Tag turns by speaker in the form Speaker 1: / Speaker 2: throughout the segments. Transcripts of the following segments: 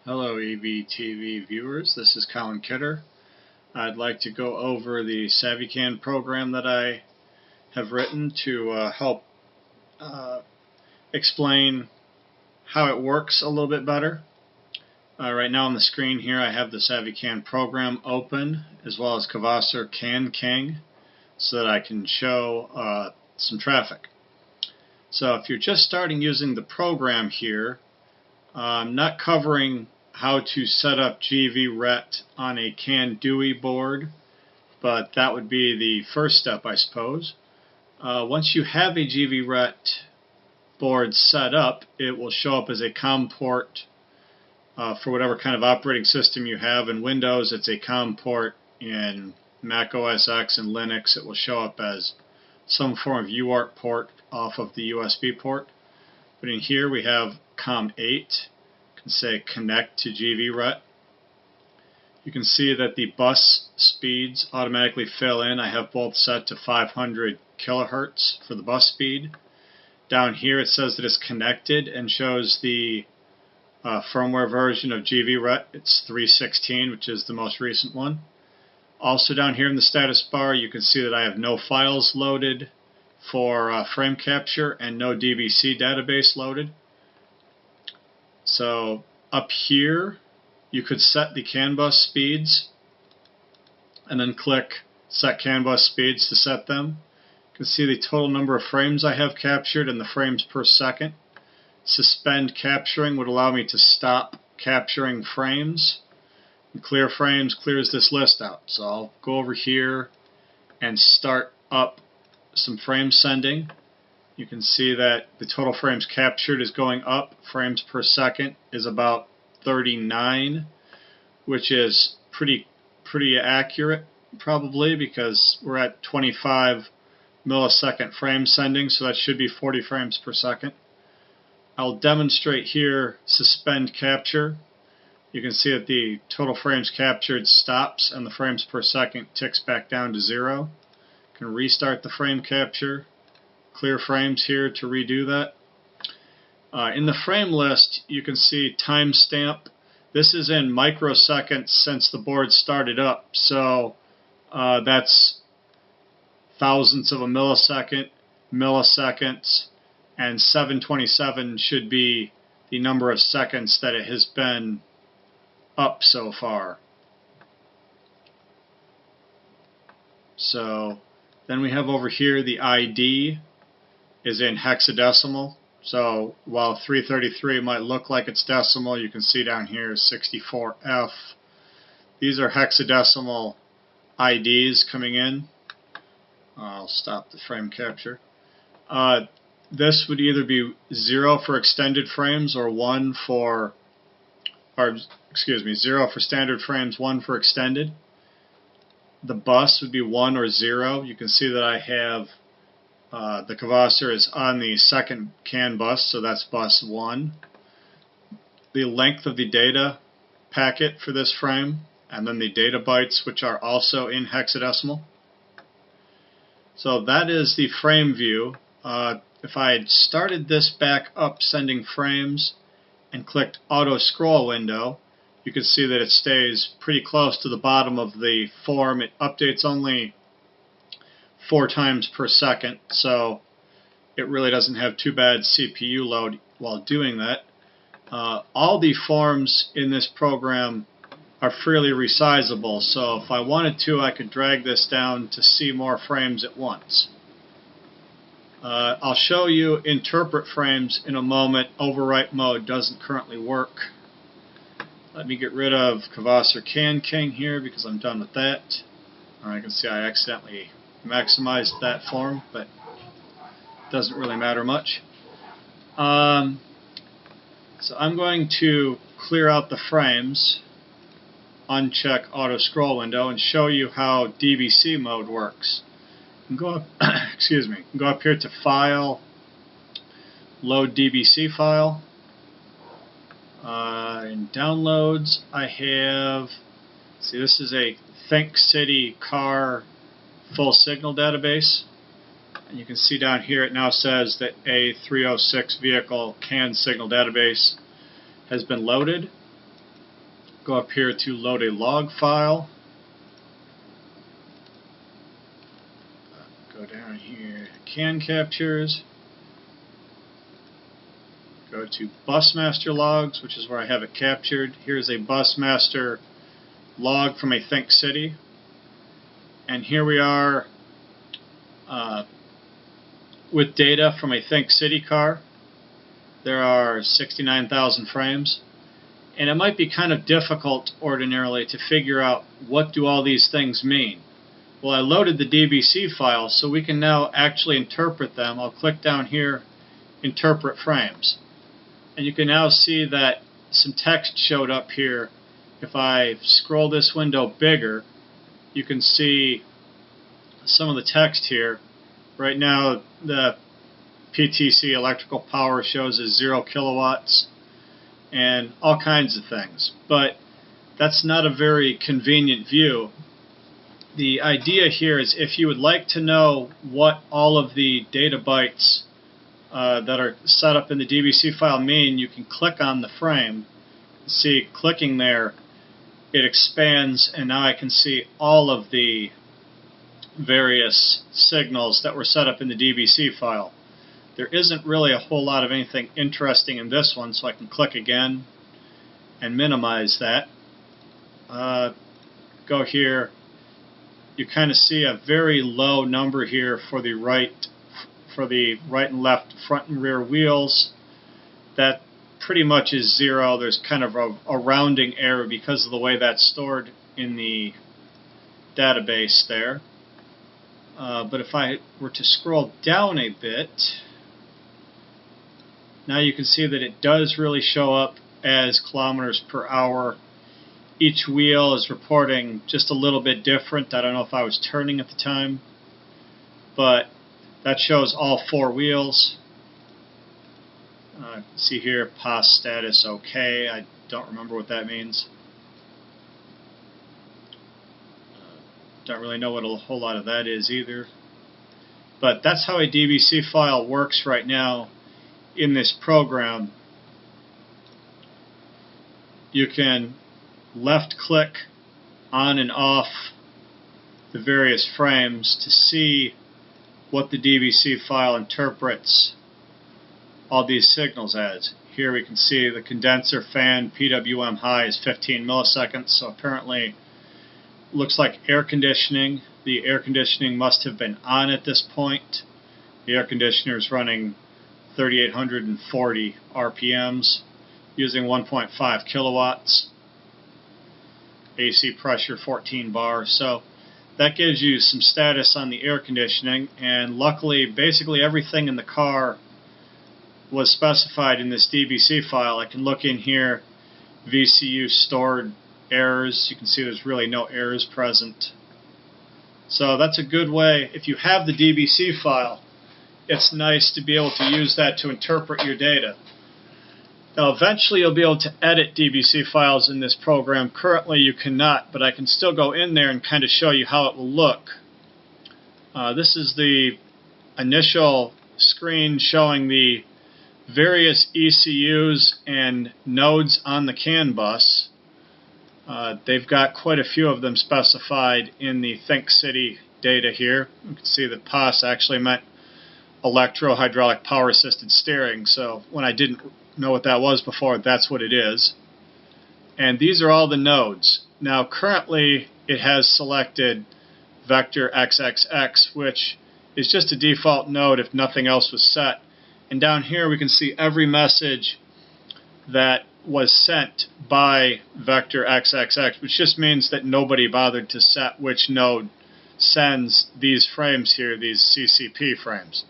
Speaker 1: Hello EVTV viewers, this is Colin Kidder. I'd like to go over the SavvyCAN program that I have written to help explain how it works a little bit better. Right now on the screen here I have the SavvyCAN program open as well as Kvaser Can King so that I can show some traffic. So if you're just starting using the program here, I'm not covering how to set up GVRET on a CAN DUI board, but that would be the first step, I suppose. Once you have a GVRET board set up, it will show up as a COM port for whatever kind of operating system you have. In Windows, it's a COM port. In Mac OS X and Linux, it will show up as some form of UART port off of the USB port. But in here we have COM8. Say connect to GVRET. You can see that the bus speeds automatically fill in. I have both set to 500 kilohertz for the bus speed. Down here it says that it's connected and shows the firmware version of GVRET. It's 3.16, which is the most recent one. Also down here in the status bar you can see that I have no files loaded for frame capture and no DVC database loaded. So up here you could set the CAN bus speeds and then click set CAN bus speeds to set them. You can see the total number of frames I have captured and the frames per second. Suspend capturing would allow me to stop capturing frames. And clear frames clears this list out. So I'll go over here and start up some frame sending. You can see that the total frames captured is going up. Frames per second is about 39, which is pretty accurate probably, because we're at 25 millisecond frame sending, so that should be 40 frames per second. I'll demonstrate here suspend capture. You can see that the total frames captured stops and the frames per second ticks back down to 0. You can restart the frame capture. Clear frames here to redo that. In the frame list you can see timestamp. This is in microseconds since the board started up, so that's thousandths of a millisecond, milliseconds, and 727 should be the number of seconds that it has been up so far. So then we have over here the ID is in hexadecimal. So while 333 might look like it's decimal, you can see down here 64F. These are hexadecimal IDs coming in. I'll stop the frame capture. This would either be 0 for extended frames or 1 for, 0 for standard frames, 1 for extended. The bus would be 1 or 0. You can see that I have the Kvaser is on the second CAN bus, so that's bus 1. The length of the data packet for this frame, and then the data bytes, which are also in hexadecimal. So that is the frame view. If I had started this back up sending frames and clicked auto scroll window, you can see that it stays pretty close to the bottom of the form. It updates only 4 times per second, so it really doesn't have too bad CPU load while doing that. All the forms in this program are freely resizable, so if I wanted to, I could drag this down to see more frames at once. I'll show you interpret frames in a moment. Overwrite mode doesn't currently work. Let me get rid of Kvaser Can King here because I'm done with that. I can see I accidentally maximized that form, but it doesn't really matter much. So I'm going to clear out the frames, uncheck auto scroll window, and show you how DVC mode works. You can go up, go up here to File, Load DVC File. In Downloads, I have, see, this is a Think City Car full signal database. And you can see down here it now says that a 306 vehicle CAN signal database has been loaded. Go up here to load a log file. Go down here, CAN captures. Go to Busmaster logs, which is where I have it captured. Here's a Busmaster log from a Think City. And here we are with data from a Think City car. There are 69,000 frames. And it might be kind of difficult ordinarily to figure out what do all these things mean. Well, I loaded the DBC files, so we can now actually interpret them. I'll click down here, Interpret Frames. And you can now see that some text showed up here. If I scroll this window bigger, you can see some of the text here. Right now, the PTC electrical power shows as 0 kilowatts and all kinds of things. But that's not a very convenient view. The idea here is if you would like to know what all of the data bytes that are set up in the DBC file mean, you can click on the frame. See, clicking there, it expands, and now I can see all of the various signals that were set up in the DBC file. There isn't really a whole lot of anything interesting in this one, so I can click again and minimize that. Go here. You kind of see a very low number here for the right and left front and rear wheels. That pretty much is 0. There's kind of a rounding error because of the way that's stored in the database there. But if I were to scroll down a bit, now you can see that it does really show up as kilometers per hour. Each wheel is reporting just a little bit different. I don't know if I was turning at the time, but that shows all 4 wheels. See here, POS status OK. I don't remember what that means. Don't really know what a whole lot of that is either. But that's how a DBC file works right now in this program. You can left click on and off the various frames to see what the DBC file interprets all these signals as. Here we can see the condenser fan PWM high is 15 milliseconds, so apparently looks like air conditioning. The air conditioning must have been on at this point. The air conditioner is running 3,840 RPMs using 1.5 kilowatts. AC pressure 14 bar. So that gives you some status on the air conditioning, and luckily basically everything in the car was specified in this DBC file. I can look in here, VCU stored errors. You can see there's really no errors present. So that's a good way. If you have the DBC file, it's nice to be able to use that to interpret your data. Now eventually you'll be able to edit DBC files in this program. Currently you cannot, but I can still go in there and kind of show you how it will look. This is the initial screen showing the various ECUs and nodes on the CAN bus. They've got quite a few of them specified in the Think City data here. You can see that POS actually meant electro-hydraulic power-assisted steering, so when I didn't know what that was before, that's what it is. And these are all the nodes. Now currently it has selected vector XXX, which is just a default node if nothing else was set. And down here we can see every message that was sent by vector XXX, which just means that nobody bothered to set which node sends these frames here, these CCP frames.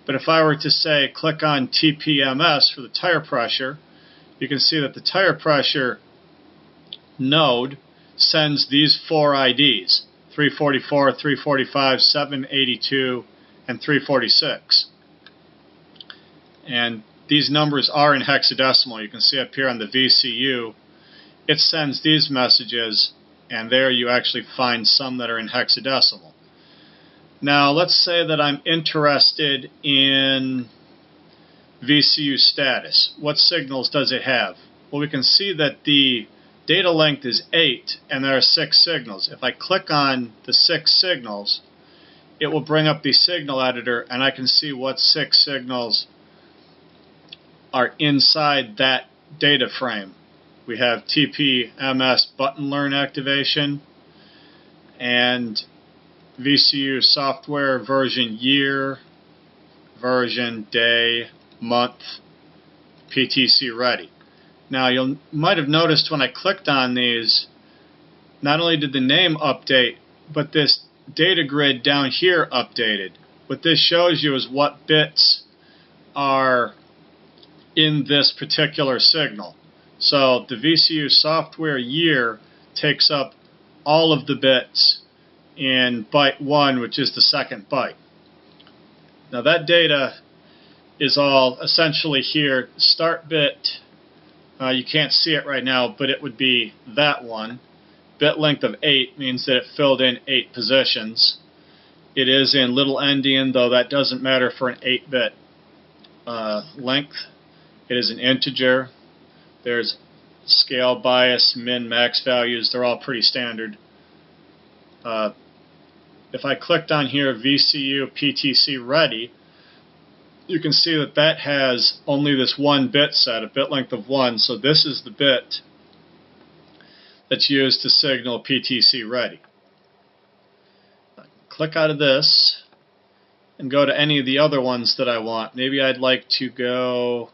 Speaker 1: But if I were to say click on TPMS for the tire pressure, you can see that the tire pressure node sends these 4 IDs, 344, 345, 782, and 346. And these numbers are in hexadecimal. You can see up here on the VCU, it sends these messages, and there you actually find some that are in hexadecimal. Now let's say that I'm interested in VCU status. What signals does it have? Well, we can see that the data length is 8 and there are 6 signals. If I click on the 6 signals, it will bring up the signal editor and I can see what 6 signals are inside that data frame. We have TP-MS button learn activation and VCU software version year, version, day, month, PTC ready. Now you might have noticed when I clicked on these, not only did the name update, but this data grid down here updated. What this shows you is what bits are in this particular signal. So the VCU software year takes up all of the bits in byte 1, which is the second byte. Now that data is all essentially here. Start bit, you can't see it right now, but it would be that one. Bit length of 8 means that it filled in 8 positions. It is in little endian, though that doesn't matter for an 8-bit length. It is an integer. There's scale, bias, min, max values. They're all pretty standard. If I clicked on here, VCU PTC ready, you can see that that has only this one bit set, a bit length of 1. So this is the bit that's used to signal PTC ready. Click out of this and go to any of the other ones that I want. Maybe I'd like to go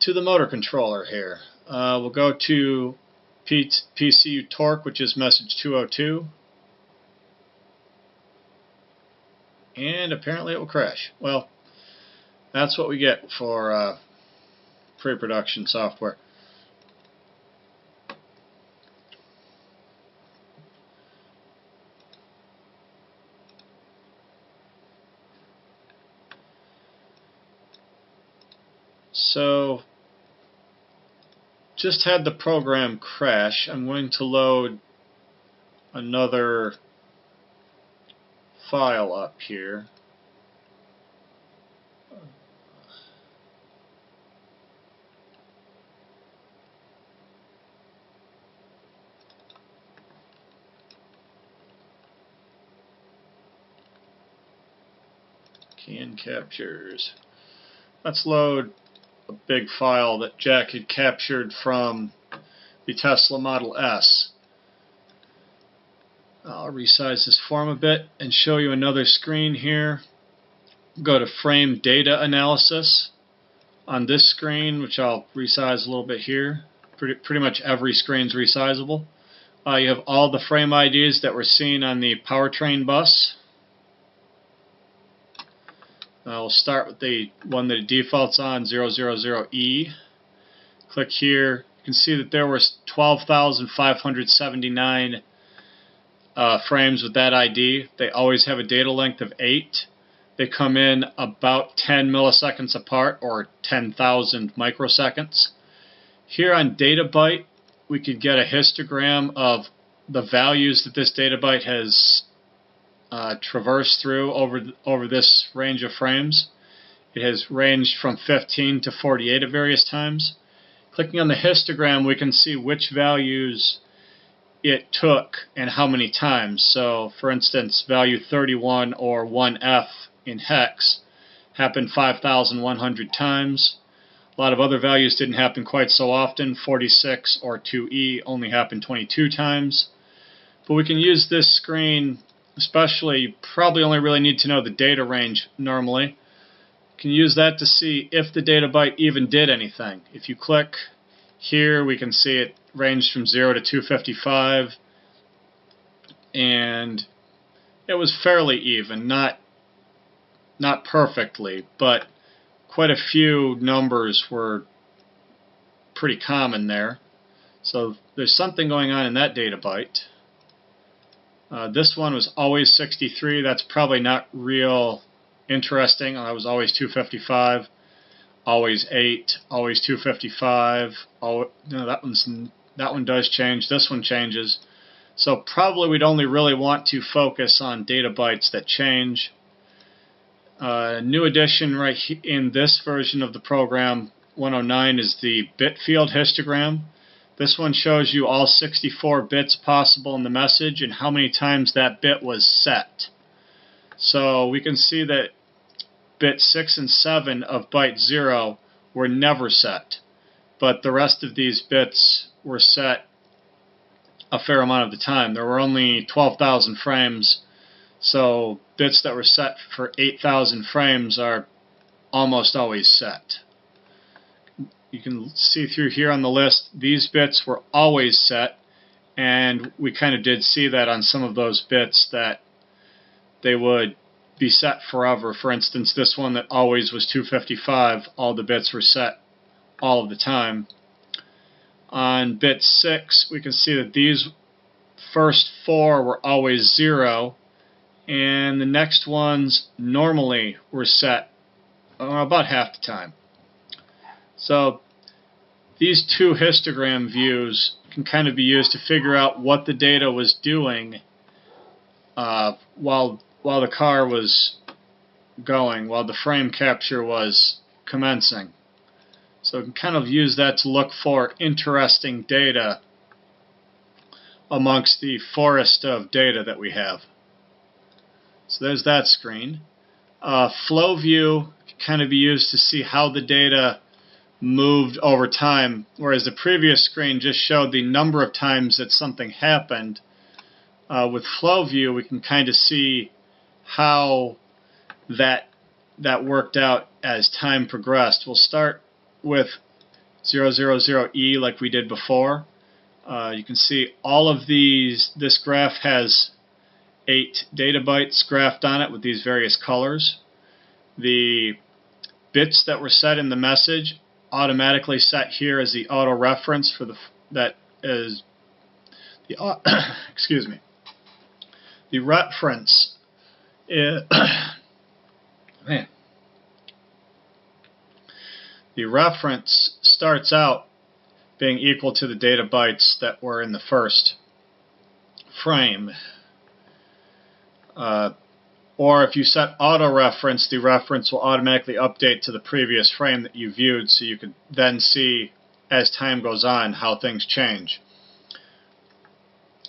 Speaker 1: to the motor controller here. We'll go to PCU torque, which is message 202. And apparently it will crash. Well, that's what we get for pre-production software. So, just had the program crash. I'm going to load another file up here. CAN captures. Let's load a big file that Jack had captured from the Tesla Model S. I'll resize this form a bit and show you another screen here. Go to frame data analysis. On this screen, which I'll resize a little bit here, pretty much every screen's resizable. You have all the frame IDs that were seen on the powertrain bus. We'll start with the one that it defaults on, 000E. Click here. You can see that there were 12,579 frames with that ID. They always have a data length of 8. They come in about 10 milliseconds apart, or 10,000 microseconds. Here on data byte, we could get a histogram of the values that this data byte has traversed through over this range of frames. It has ranged from 15 to 48 at various times. Clicking on the histogram, we can see which values it took and how many times. So, for instance, value 31 or 1F in hex happened 5,100 times. A lot of other values didn't happen quite so often. 46 or 2E only happened 22 times. But we can use this screen, especially, you probably only really need to know the data range normally. You can use that to see if the data byte even did anything. If you click here, we can see it ranged from 0 to 255, and it was fairly even, not perfectly, but quite a few numbers were pretty common there. So there's something going on in that data byte. This one was always 63. That's probably not real interesting. I was always 255, always 8, always 255. That one does change. This one changes. So probably we'd only really want to focus on data bytes that change. New addition right in this version of the program, 109, is the Bit Field Histogram. This one shows you all 64 bits possible in the message and how many times that bit was set. So we can see that bit 6 and 7 of byte 0 were never set, but the rest of these bits were set a fair amount of the time. There were only 12,000 frames, so bits that were set for 8,000 frames are almost always set. You can see through here on the list, these bits were always set, and we kind of did see that on some of those bits that they would be set forever. For instance, this one that always was 255, all the bits were set all of the time. On bit 6, we can see that these first 4 were always 0, and the next ones normally were set about half the time. So these two histogram views can kind of be used to figure out what the data was doing while the car was going, while the frame capture was commencing. So we can kind of use that to look for interesting data amongst the forest of data that we have. So there's that screen. Flow view can kind of be used to see how the data moved over time, whereas the previous screen just showed the number of times that something happened. With flow view, we can kind of see how that worked out as time progressed. We'll start with 000E like we did before. You can see all of these. This graph has 8 data bytes graphed on it with these various colors. The bits that were set in the message automatically set here as the auto reference for the excuse me. The reference is the reference starts out being equal to the data bytes that were in the first frame. Or if you set auto reference, the reference will automatically update to the previous frame that you viewed, so you could then see as time goes on how things change.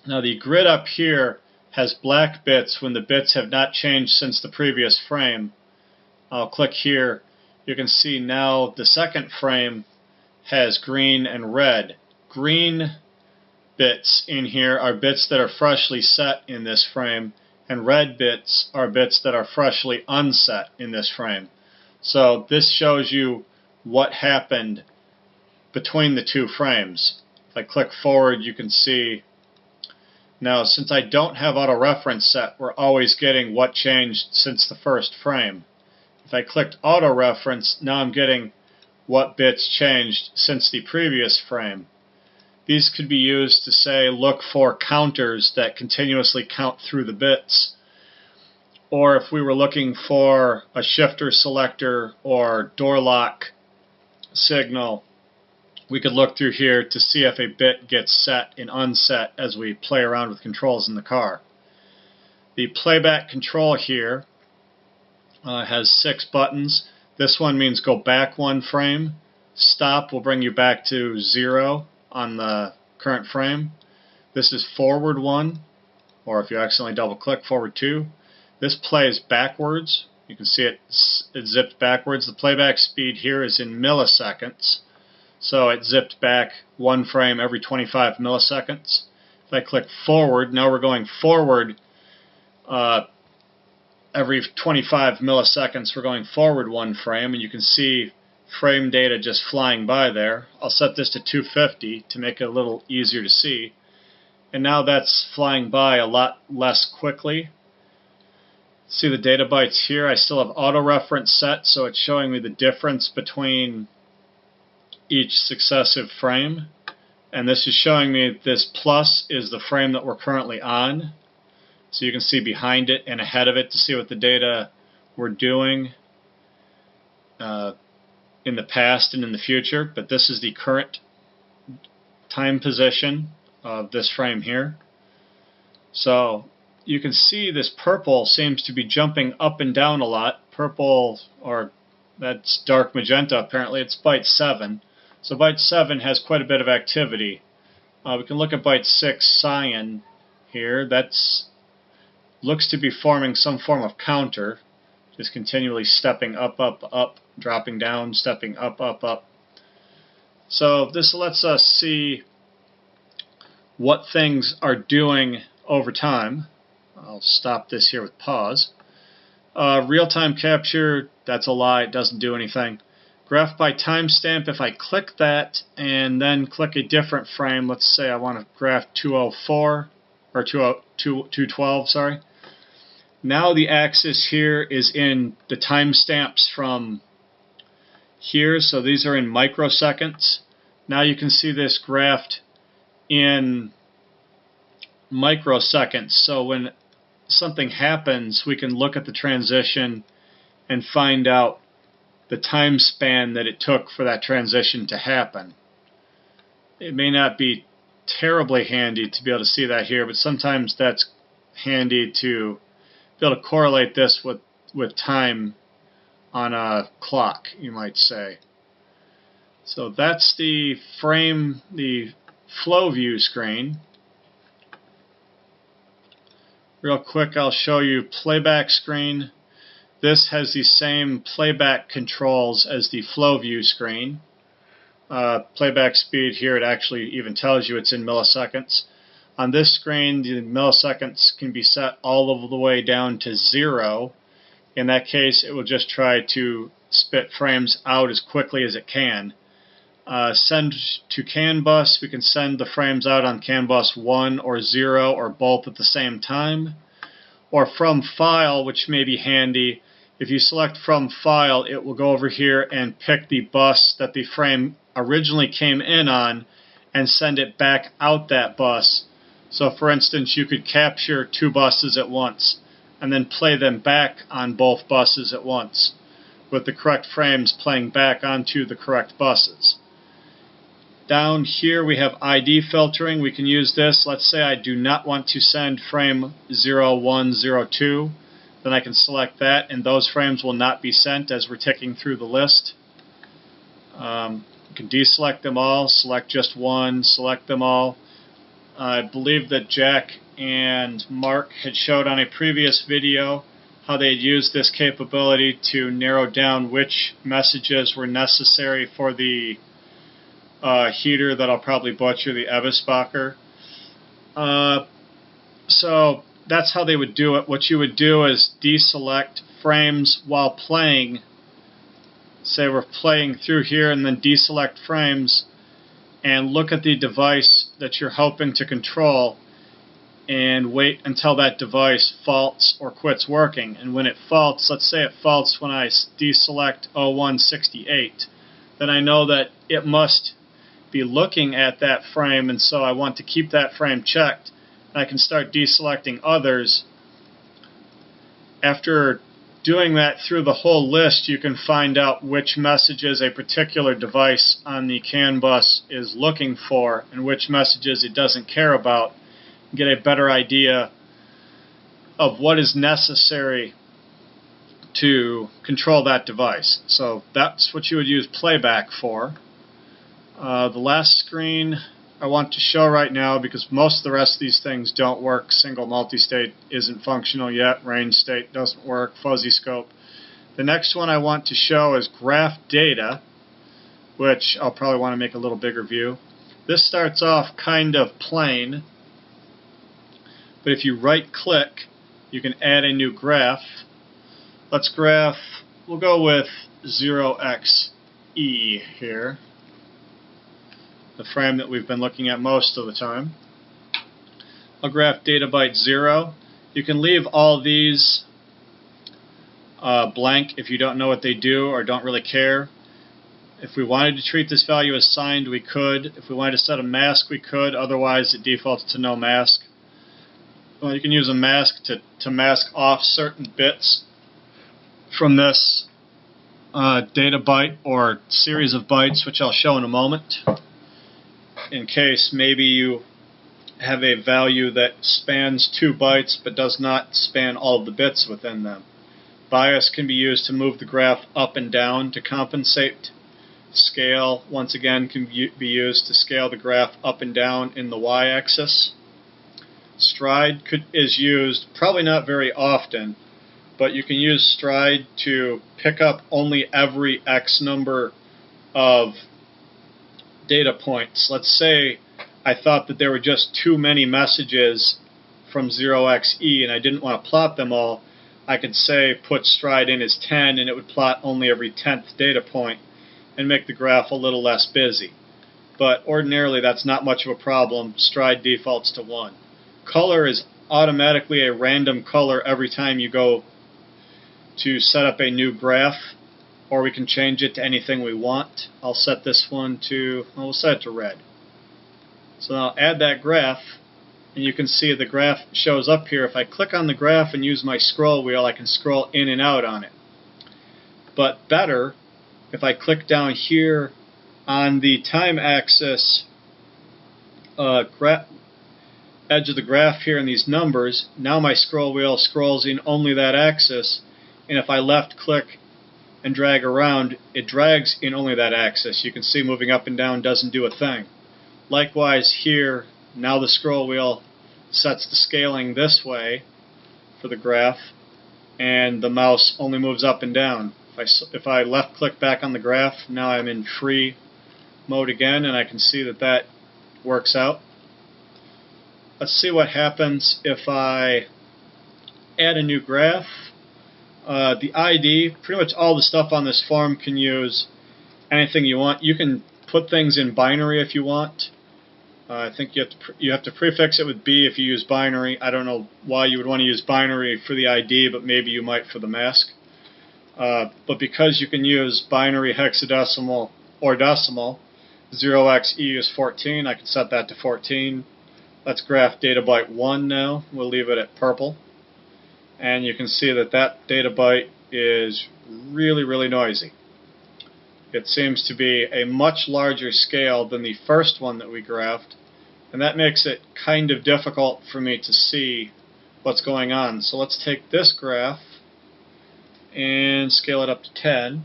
Speaker 1: Now the grid up here has black bits when the bits have not changed since the previous frame. I'll click here. You can see now the second frame has green and red. Green bits in here are bits that are freshly set in this frame, and red bits are bits that are freshly unset in this frame. So this shows you what happened between the two frames. If I click forward, you can see now, since I don't have auto-reference set, we're always getting what changed since the first frame. If I clicked auto-reference, now I'm getting what bits changed since the previous frame. These could be used to say, look for counters that continuously count through the bits. Or if we were looking for a shifter selector or door lock signal, we could look through here to see if a bit gets set and unset as we play around with controls in the car. The Playback Control here has 6 buttons. This one means go back 1 frame. Stop will bring you back to 0 on the current frame. This is forward 1, or if you accidentally double click, forward 2. This plays backwards. You can see it zipped backwards. The playback speed here is in milliseconds, so it zipped back 1 frame every 25 milliseconds. If I click forward, now we're going forward every 25 milliseconds. We're going forward 1 frame, and you can see frame data just flying by there. I'll set this to 250 to make it a little easier to see. And now that's flying by a lot less quickly. See the data bytes here? I still have auto-reference set, so it's showing me the difference between each successive frame. And this is showing me this plus is the frame that we're currently on. So you can see behind it and ahead of it to see what the data we're doing in the past and in the future. But this is the current time position of this frame here. So you can see this purple seems to be jumping up and down a lot. Purple, or that's dark magenta apparently, it's byte 7. So byte 7 has quite a bit of activity. We can look at byte 6, cyan, here. That's looks to be forming some form of counter, just continually stepping up, up, up, dropping down, stepping up, up, up. So this lets us see what things are doing over time. I'll stop this here with pause. Real-time capture, that's a lie, it doesn't do anything. Graph by timestamp, if I click that and then click a different frame, let's say I want to graph 204, or 212, sorry. Now the axis here is in the timestamps from here, so these are in microseconds. Now you can see this graphed in microseconds, so when something happens, we can look at the transition and find out the time span that it took for that transition to happen. It may not be terribly handy to be able to see that here, but sometimes that's handy to be able to correlate this with time on a clock, you might say. So that's the frame, the flow view screen. Real quick, I'll show you Playback Screen. This has the same playback controls as the flow view screen. Playback speed here, it actually even tells you it's in milliseconds. On this screen, the milliseconds can be set all the way down to 0. In that case, it will just try to spit frames out as quickly as it can. Send to CAN bus, we can send the frames out on CAN bus 1 or 0 or both at the same time. Or from file, which may be handy. If you select from file, it will go over here and pick the bus that the frame originally came in on and send it back out that bus. So for instance, you could capture 2 buses at once and then play them back on both buses at once, with the correct frames playing back onto the correct buses. Down here we have ID filtering. We can use this. Let's say I do not want to send frame 0102. Then I can select that, and those frames will not be sent as we're ticking through the list. You can deselect them all, select just one, select them all. I believe that Jack and Mark had showed on a previous video how they had used this capability to narrow down which messages were necessary for the heater that I'll probably butcher, the Ebbesbacher. So that's how they would do it. What you would do is deselect frames while playing. Say we're playing through here and then deselect frames and look at the device that you're hoping to control and wait until that device faults or quits working. And when it faults, let's say it faults when I deselect 0168, then I know that it must be looking at that frame, and so I want to keep that frame checked. I can start deselecting others. After doing that through the whole list, you can find out which messages a particular device on the CAN bus is looking for and which messages it doesn't care about, and get a better idea of what is necessary to control that device. So that's what you would use playback for. The last screen I want to show right now, because most of the rest of these things don't work. Single multi-state isn't functional yet. Range state doesn't work. Fuzzy scope. The next one I want to show is graph data, which I'll probably want to make a little bigger view. This starts off kind of plain, but if you right click, you can add a new graph. Let's graph, we'll go with 0xe here, the frame that we've been looking at most of the time. I'll graph data byte 0. You can leave all these blank if you don't know what they do or don't really care. If we wanted to treat this value as signed, we could. If we wanted to set a mask, we could. Otherwise, it defaults to no mask. Well, you can use a mask to mask off certain bits from this data byte or series of bytes, which I'll show in a moment, in case maybe you have a value that spans 2 bytes but does not span all of the bits within them. Bias can be used to move the graph up and down to compensate Scale, once again, can be used to scale the graph up and down in the y-axis. Stride is used probably not very often, but you can use stride to pick up only every X number of data points. Let's say I thought that there were just too many messages from 0xe and I didn't want to plot them all. I could say put stride in as 10 and it would plot only every 10th data point and make the graph a little less busy. But ordinarily that's not much of a problem. Stride defaults to 1. Color is automatically a random color every time you go to set up a new graph, or we can change it to anything we want. I'll set this one to, we'll set it to red. So now I'll add that graph, and you can see the graph shows up here. If I click on the graph and use my scroll wheel, I can scroll in and out on it. But better, if I click down here on the time axis edge of the graph here in these numbers, now my scroll wheel scrolls in only that axis, and if I left click and drag around, it drags in only that axis. You can see moving up and down doesn't do a thing. Likewise here, now the scroll wheel sets the scaling this way for the graph, and the mouse only moves up and down. If I left click back on the graph, now I'm in free mode again, and I can see that that works out. Let's see what happens if I add a new graph. The ID, pretty much all the stuff on this form can use anything you want. You can put things in binary if you want. I think you have to prefix it with B if you use binary. I don't know why you would want to use binary for the ID, but maybe you might for the mask. But because you can use binary, hexadecimal, or decimal, 0xe is 14. I can set that to 14. Let's graph data byte 1 now. We'll leave it at purple. And you can see that that data byte is really, really noisy. It seems to be a much larger scale than the first one that we graphed, and that makes it kind of difficult for me to see what's going on. So let's take this graph and scale it up to 10 and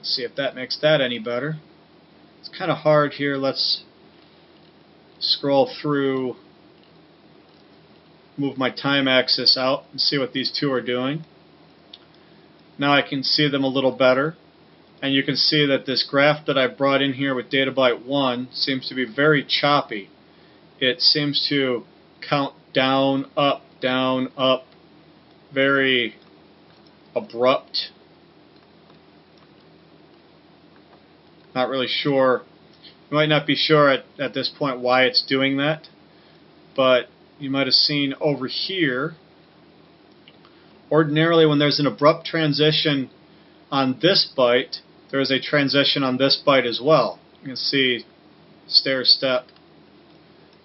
Speaker 1: see if that makes that any better. It's kind of hard here. Let's scroll through, move my time axis out and see what these two are doing. Now I can see them a little better, and you can see that this graph that I brought in here with data byte 1 seems to be very choppy. It seems to count down, up, very abrupt. Not really sure. You might not be sure at this point why it's doing that, but you might have seen over here, ordinarily when there's an abrupt transition on this byte, there is a transition on this byte as well. You can see stair step.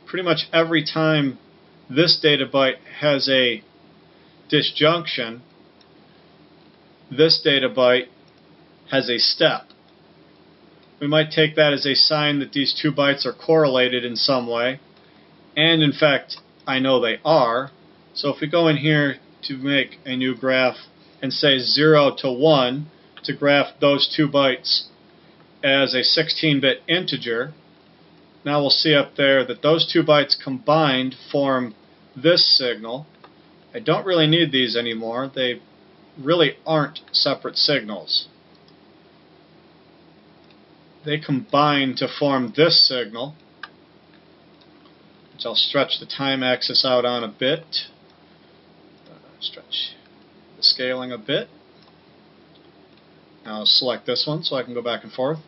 Speaker 1: Pretty much every time this data byte has a disjunction, this data byte has a step. We might take that as a sign that these two bytes are correlated in some way, and in fact I know they are. So if we go in here to make a new graph and say 0 to 1 to graph those 2 bytes as a 16-bit integer, now we'll see up there that those 2 bytes combined form this signal. I don't really need these anymore. They really aren't separate signals. They combine to form this signal, which I'll stretch the time axis out on a bit. Stretch the scaling a bit. Now I'll select this one so I can go back and forth.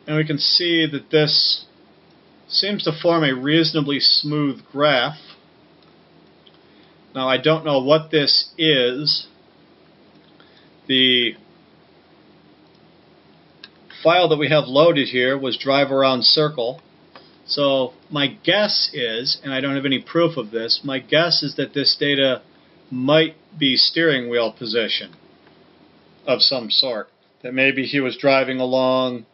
Speaker 1: And we can see that this seems to form a reasonably smooth graph. Now I don't know what this is. The file that we have loaded here was drive around circle. So my guess is, and I don't have any proof of this, my guess is that this data might be steering wheel position of some sort. That maybe he was driving along,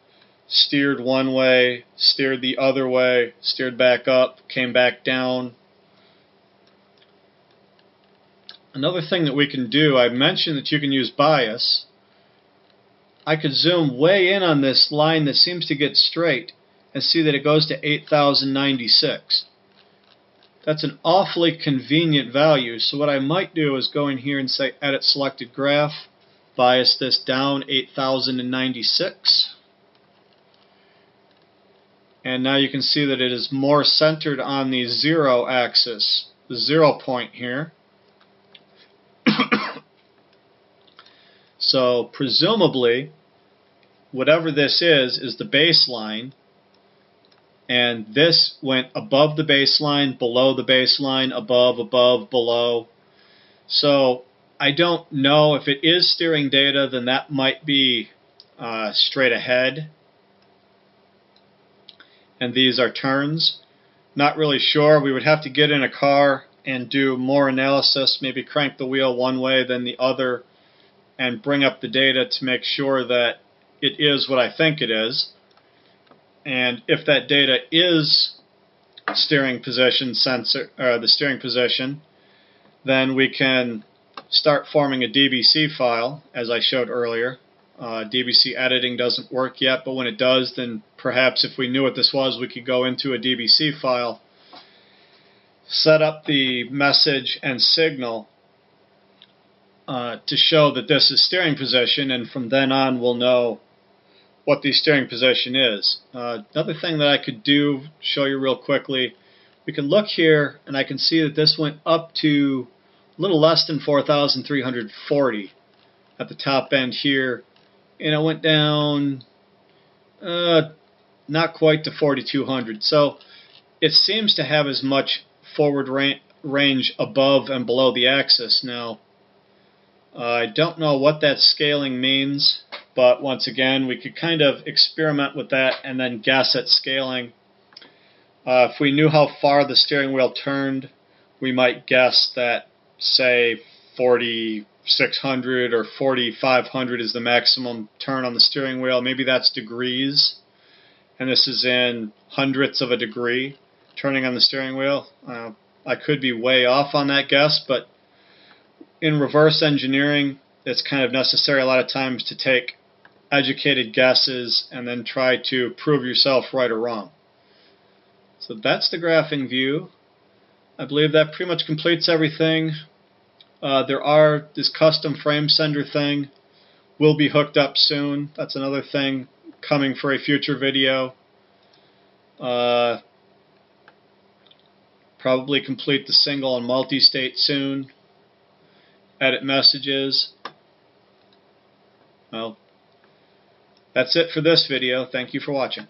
Speaker 1: steered one way, steered the other way, steered back up, came back down. Another thing that we can do, I mentioned that you can use bias. I could zoom way in on this line that seems to get straight and see that it goes to 8,096. That's an awfully convenient value, so what I might do is go in here and say Edit Selected Graph, bias this down 8,096, and now you can see that it is more centered on the 0 axis, the 0 point here. So presumably, whatever this is the baseline, and this went above the baseline, below the baseline, above, below. So I don't know if it is steering data, then that might be straight ahead, and these are turns. Not really sure. We would have to get in a car and do more analysis, maybe crank the wheel one way then the other, and bring up the data to make sure that it is what I think it is. And if that data is steering position sensor, or the steering position, then we can start forming a DBC file, as I showed earlier. DBC editing doesn't work yet, but when it does, then perhaps if we knew what this was, we could go into a DBC file, set up the message and signal to show that this is steering position, and from then on we'll know what the steering position is. Another thing that I could do, show you real quickly, we can look here and I can see that this went up to a little less than 4,340 at the top end here, and it went down not quite to 4,200. So it seems to have as much forward range above and below the axis. Now, I don't know what that scaling means, but once again, we could kind of experiment with that and then guess at scaling. If we knew how far the steering wheel turned, we might guess that, say, 4,600 or 4,500 is the maximum turn on the steering wheel. Maybe that's degrees, and this is in hundredths of a degree turning on the steering wheel. I could be way off on that guess, but in reverse engineering, it's kind of necessary a lot of times to take educated guesses and then try to prove yourself right or wrong. So that's the graphing view. I believe that pretty much completes everything. This custom frame sender thing will be hooked up soon. That's another thing coming for a future video. Probably complete the single and multi-state soon. Edit messages. Well, that's it for this video. Thank you for watching.